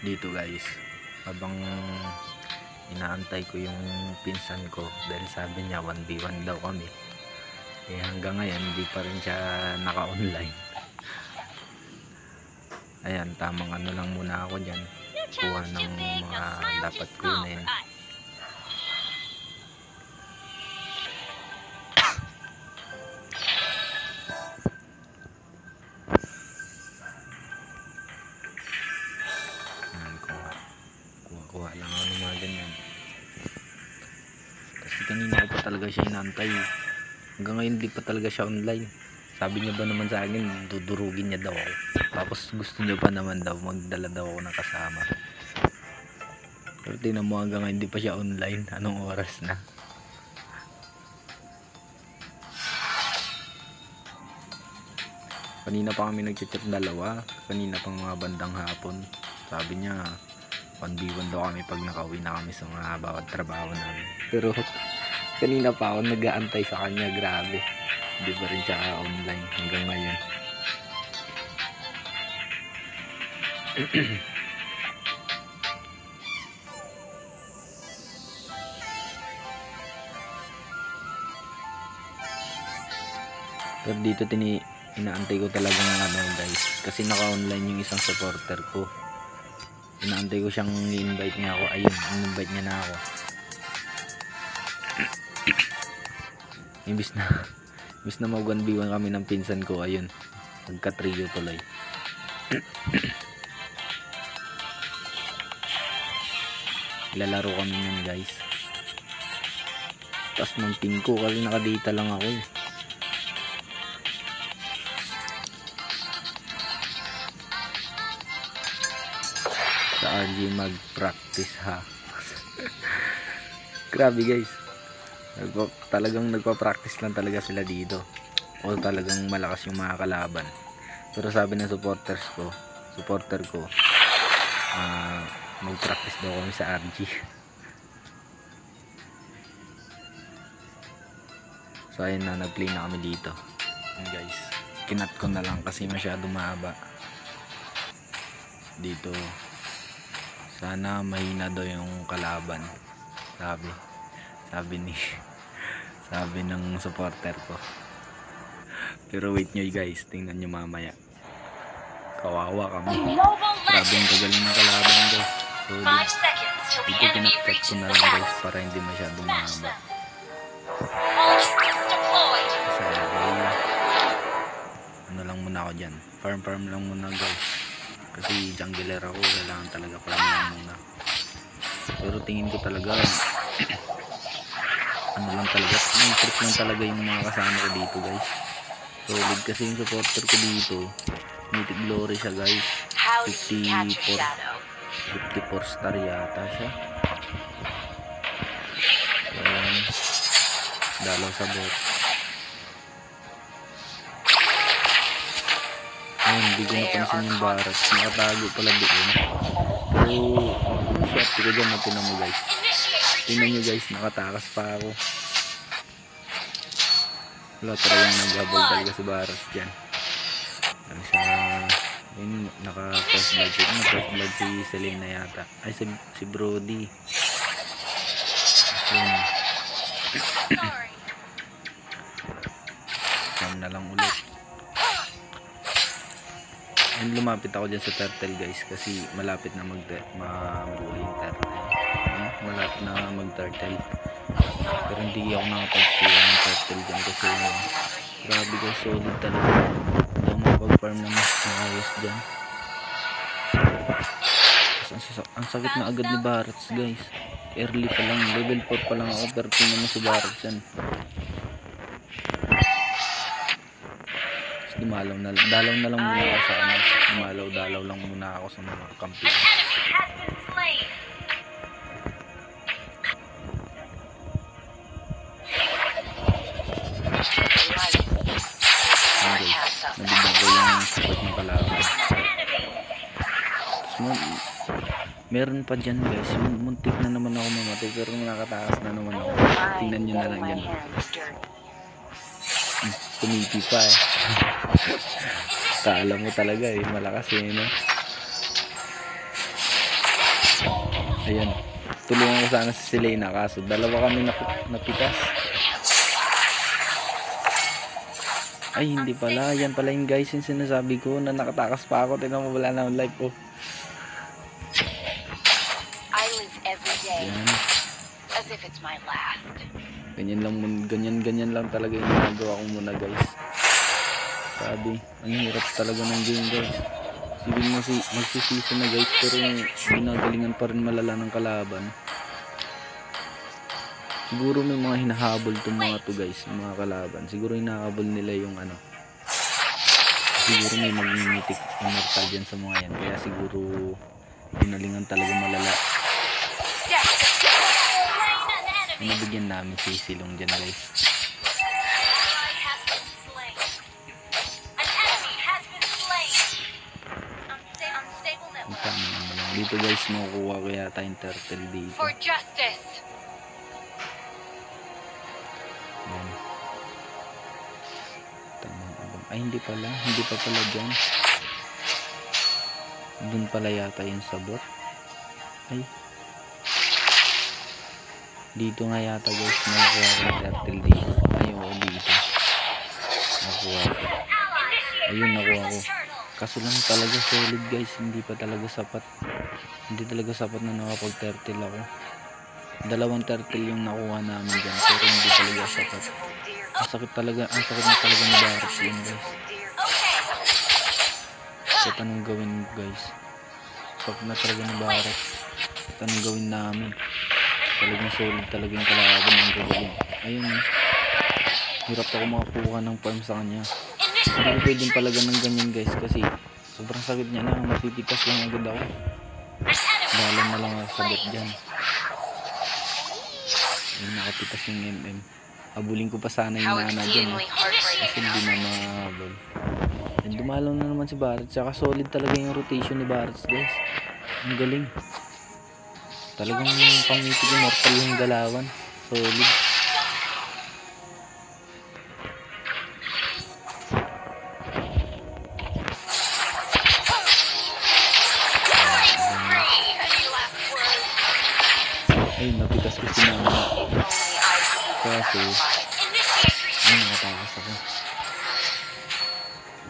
dito guys, habang inaantay ko yung pinsan ko dahil sabi niya 1v1 daw kami. Hanggang ngayon hindi pa rin siya naka-online. Ayan, tamang ano lang muna ako dyan, kuha ng mga dapat kunin. Kuha lang ako ng mga ganyan kasi kanina ko pa talaga siya inaantay. Hanggang ngayon hindi pa talaga siya online. Sabi niya ba naman sa akin dudurugin niya daw ako, tapos gusto niya pa naman daw magdala daw ako ng kasama. Pero tingnan mo, hanggang ngayon hindi pa siya online. Anong oras na? Kanina pa kami nagchat-chat dalawa, kanina pang mga bandang hapon. Sabi niya 1v1 daw kami pag nakauwi na kami sa mga bawat trabaho namin. Pero kanina pa ako nag-aantay sa kanya, grabe. Hindi pa rin siya online hanggang ngayon. Pero dito inaantay ko talagang ano guys, kasi naka-online yung isang supporter ko. Inaantay ko siyang i-invite niya ako. Ayun, in-invite niya na ako. Imbis na mag 1v1 kami ng pinsan ko, ayun, nagka-trio tuloy. Lalaro kami nun guys. Tapos ng team ko kasi nakadata lang ako eh. Sa RG mag-practice ha. Grabe guys, talagang nagpa-practice lang talaga sila dito, o talagang malakas yung mga kalaban. Pero sabi ng supporter ko mag-practice daw kami sa RG. So ayun na, nag-play na kami dito. And guys, kinat ko na lang kasi masyado mahaba dito. Sana mahina daw yung kalaban, sabi ng supporter ko. Pero wait nyo guys, tingnan nyo mamaya, kawawa kami. Grabe ang kagaling ng kalaban guys. So dito kinat-cut ko na lang guys para hindi masyado mahaba. Kasi ano lang muna ako dyan, farm lang muna guys. Kasi jungler ako, kailangan talaga farm lang muna. Pero tingin ko talaga ano lang talaga, trip lang talaga yung mga kasama ko dito guys. Solid kasi yung supporter ko dito. Mythic Glory siya guys, 54 star yata siya. Dalaw sa bot. Ayun, hindi ko napansin yung Barracks, nakatago pala doon. Pero swerte ko dyan na tinan mo guys. Tingnan nyo guys, nakatakas pa ako. Wala talagang nag-habol talaga si Barracks dyan. Lang siya, yun, naka-first blood siya. First blood si Selena yata. Ay, si Brody. Saan na lang ulit. And lumapit ako dyan sa turtle guys, kasi malapit na mabuhay yung turtle. Malapit na mag-turtle. Pero hindi ako nakapag-kuha ng turtle dyan kasi grabe guys, solid talaga. Hindi ako makapag-farm na mas maayos dyan. Ang sakit na agad ni Barracks guys. Early pa lang, level 4 pa lang ako, pero tingnan mo si Barracks yan. Dalaw na lang muna ako sa ano, dalaw lang muna ako sa mga kampi. Nabigyan ko yung support ng kalaban. Meron pa dyan guys, muntik na naman ako mamatay, pero nakatakas na naman ako. Tingnan nyo na lang dyan. Tumiti pa eh. Kala mo talaga eh, malakas eh, no? Ayan. Tulungan ko sana si Selena kaso dalawa kami napitas. Ay hindi pala. Yan pala yung guys yung sinasabi ko na nakatakas pa ako. Tignan mo wala na ang life ko. Ayan. Ganyan lang talaga yung ginagawa ko muna guys. Sabi, ang hirap talaga ng game guys. Sabihin mo magsisisi na guys pero ginagalingan pa rin malala ng kalaban. Siguro may mga hinahabol itong mga to guys, mga kalaban. Siguro hinahabol nila yung ano. Siguro may mag-mythic immortal dyan sa mga yan. Kaya siguro ginalingan talaga malala. Nabigyan namin si Silong dyan guys. Dito guys makukuha ko yata yung turtle dito. For justice. Ayan. Tamang abang. Ay hindi pa pala dyan. Doon pala yata yung sabot. Ay. Dito nga yata guys makukuha ko yung turtle dito. Ay oo dito. Nakuha ko. Ayun nakuha ko. Kaso lang talaga solid guys, hindi pa talaga sapat. Hindi talaga sapat na nakapag-turtle ako. Dalawang turtle yung nakuha namin dyan, pero hindi talaga sapat. Ang sakit na talaga ni Barret yun guys. So anong gawin guys? Sakit na talaga ni Barret. Anong gawin namin? Talagang solid talaga yung kalaban ng gawin. Ayun eh. Hirap ako makakuha ng farm sa kanya. Hindi ko pwedeng palagan ng ganyan guys kasi sobrang sakit niya na, mapipitas lang agad ako. Bahala na lang ako sabot dyan. Ayun, nakapitas yung MM. Habulin ko pa sana yung nana dyan kasi hindi na mahabol. And dumalaw na naman si Barret. Saka solid talaga yung rotation ni Barret guys. Ang galing. Talagang pang-mythic immortal yung galawan. Solid. Ay, napitas ko si Mama. Kasi ay, nakatakas ako.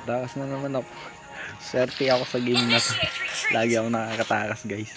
Takas na naman ako. Swerte ako sa game na to. Lagi ako nakakatakas guys.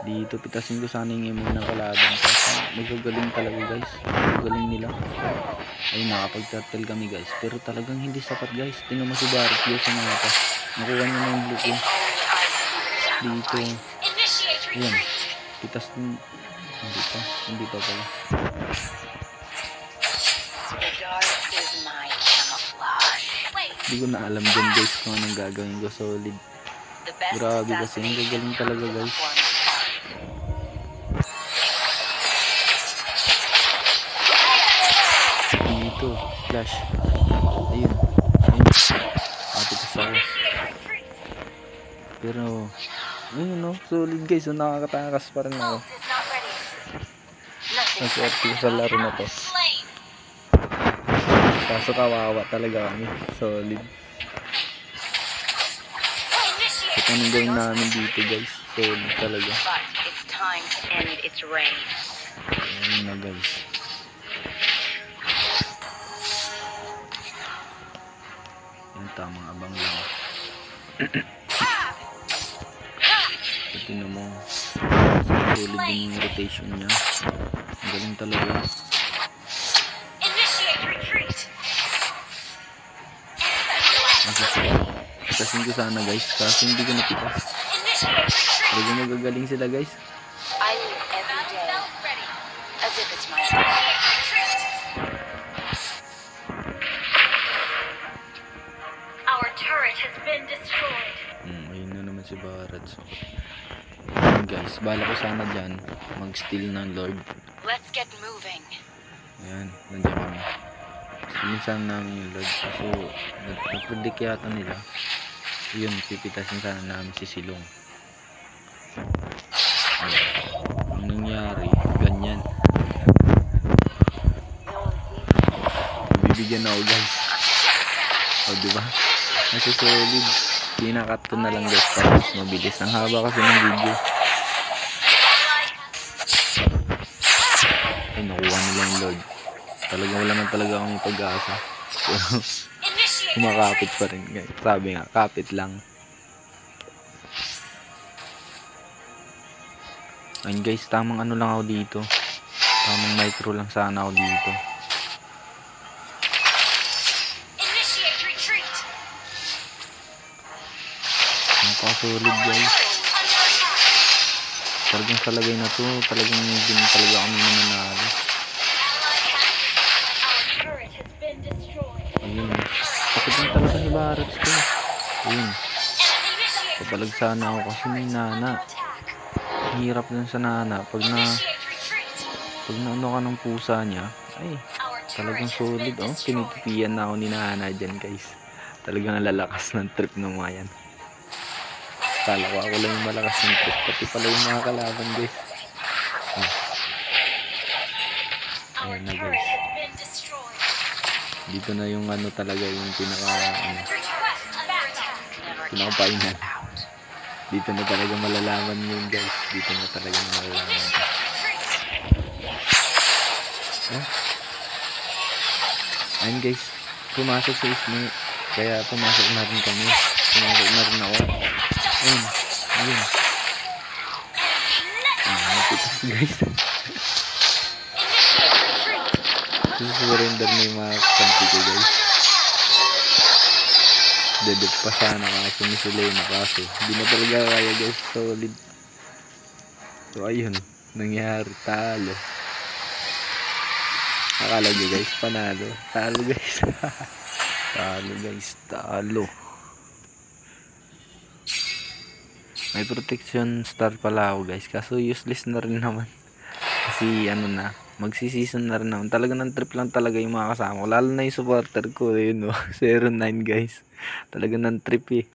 Dito pitasin ko sana yung immune ng kalaban. Kasi magagaling talaga guys. Magagaling nila. Ay, nakapag-turtle kami guys. Pero talagang hindi sapat guys. Tingnan mo si Barret guys sa mga pa. Nakuha niya na yung blue ko. Dito. Ayan. Pitas ng... Hindi pa pala. Hindi ko na alam dyan guys kung anong gagawin ko. Solid. Grabe kasi. Ang gagaling talaga guys. Dito. Flash. Ayun. Pitas ako. Pero... ayun no, solid guys, so nakakatakas pa rin ako. Ang swerte ko sa laro na to. Kaso kawawa talaga kami, solid. Ito anong gawin namin dito guys, solid talaga. Ayun na guys. Yung tamang abang lang. Tingnan mo, solid din yung rotation niya. Ang galing talaga. Pitasin ko sana guys, kasi hindi ko napitas. Talaga magagaling sila guys. Ayun na naman si Barret. So guys, bala ko sana dyan mag-steal ng Lord. Let's get moving. Ayan, nandiyan kami. Stealin sana namin yung Lord. So, nag-predict yata nila. So, yun, pipitasin sana namin si Silong. Ayan. Ang nangyari, ganyan. Bibigyan ako guys. O, diba? Nasa solid. Pinakat ko na lang guys para mas mabilis. Ang haba kasi ng video. Ay, nakuha nila yung load. Talagang wala na talaga akong pag-asa. Pero kumakapit pa rin guys. Sabi nga, kapit lang. Ayun guys, tamang ano lang ako dito. Tamang micro lang sana ako dito. Napakasolid guys. Talagang sa lagay na to, talagang hindi na talaga kami nanalo. Ayun. Sakit lang talaga ni Barrett ko. Ayun. Papalag sana ako kasi may nana. Hirap din sa nana. Pag na ano ka ng pusa niya, ay, talagang solid. Oh, tinitipian na ako ni nana dyan guys. Talagang lalakas ng trip ng mga yan. Kala ko ako lang yung malakas ng trip. Pati pala yung mga kalaban guys. Ayan na guys. Dito na yung ano talaga yung pinaka-final. Dito na talaga malalaman yun guys. Dito na talaga malalaman. Ayun guys. Pumasok sa ismi. Kaya pumasok na rin kami. Pumasok na rin ako. Ayun. Ayun. Napitas guys. Surrender na yung mga kampi ko guys. Dedep pa sana kasi ni Selena kaso hindi na talaga kaya guys. Solid. So ayun, nangyari, talo. Akala nyo guys, panalo. Talo guys. Talo guys, talo. May protection star pala ako guys, kaso useless na rin naman. Kasi ano na, magsi-season na rin naman. Talaga ng trip lang talaga yung mga kasama ko. Lalo na yung supporter ko, yun o. 09 guys. Talaga ng trip eh.